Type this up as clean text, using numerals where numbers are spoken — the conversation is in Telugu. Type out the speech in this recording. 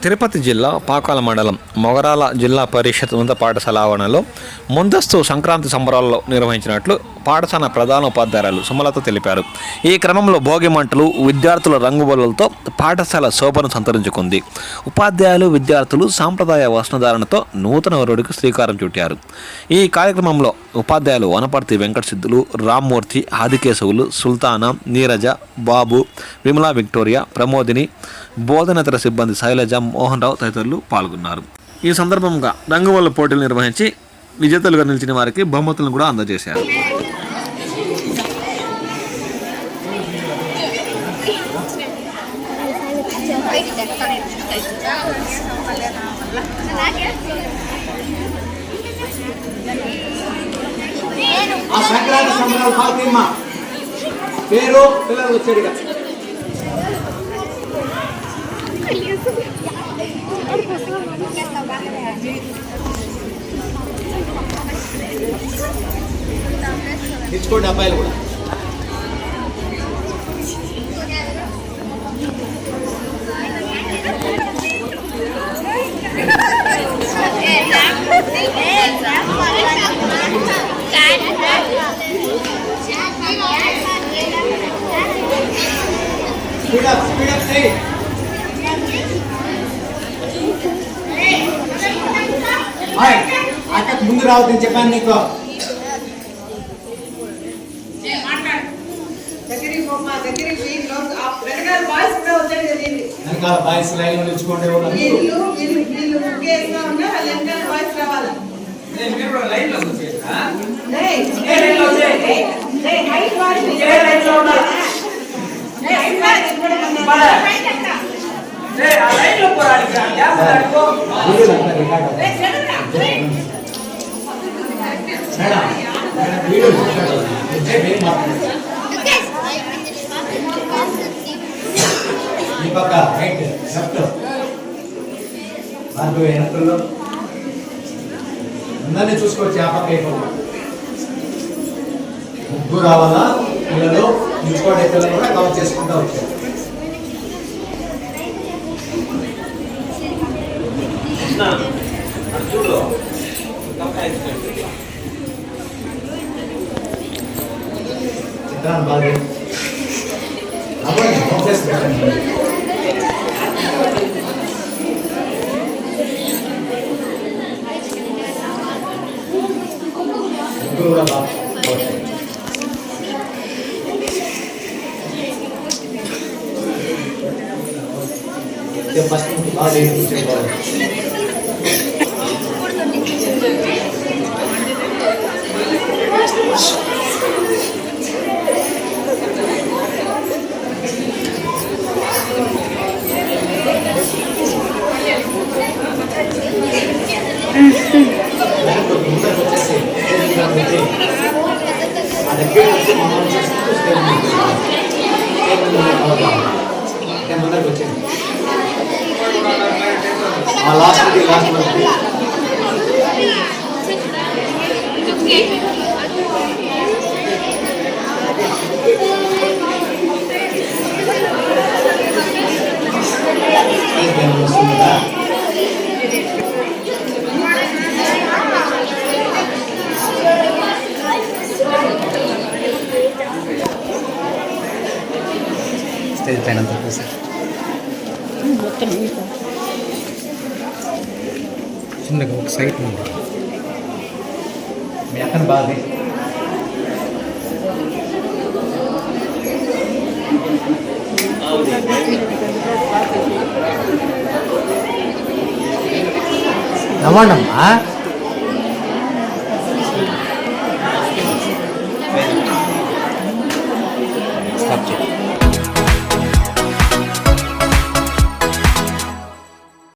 తిరుపతి జిల్లా పాకాల మండలం మొగరాల జిల్లా పరిషత్ ఉన్నత పాఠశాల ఆవరణలో ముందస్తు సంక్రాంతి సంబరాల్లో నిర్వహించినట్లు పాఠశాల ప్రధాన ఉపాధ్యాయులు సుమలత తెలిపారు. ఈ క్రమంలో భోగి మంటలు, విద్యార్థుల రంగుబొలలతో పాఠశాల శోభను సంతరించుకుంది. ఉపాధ్యాయులు, విద్యార్థులు సాంప్రదాయ వస్త్రధారణతో నూతన వరుడికి శ్రీకారం చుట్టారు. ఈ కార్యక్రమంలో ఉపాధ్యాయులు వనపర్తి వెంకటసిద్ధులు, రామ్మూర్తి, ఆదికేశవులు, సుల్తానా, నీరజ, బాబు, విమలా, విక్టోరియా, ప్రమోదిని, బోధనేతర సిబ్బంది శైలజ, మోహన్ రావు తదితరులు పాల్గొన్నారు. ఈ సందర్భంగా రంగువల్ల పోటీలు నిర్వహించి విజేతలుగా నిలిచిన వారికి బహుమతులను కూడా అందజేశారు. సంక్రాంతి సంబరాలు పాల్గొమ్మ పేరు పిల్లలు వచ్చాడుగా తెచ్చుకోండి అబ్బాయిలు కూడా. Speed up, say. Hai, akan mundur rawatin చెప్పాను నీకు. వెనకాల బాయ్స్ లైన్ నిల్చుకోండి. ఈ పక్క రైట్ లెఫ్ట్ మార్పు వెనకల్లో అందరినీ చూసుకోవచ్చు. ఆ పక్క అయిపోతుంది. ముగ్గురు రావాలా పిల్లలు నిల్చుకోండి. పిల్లలు కూడా కవర్ చేసుకుంటూ వచ్చారు. చిత్రాన్ని బాగా కూడా బాగా ఫస్ట్ బాగా స్టేజ్ పైన చిన్నగా ఒక సైట్ ఉంది. మీ అక్కడ బాగా రమ్మన్నమ్మా.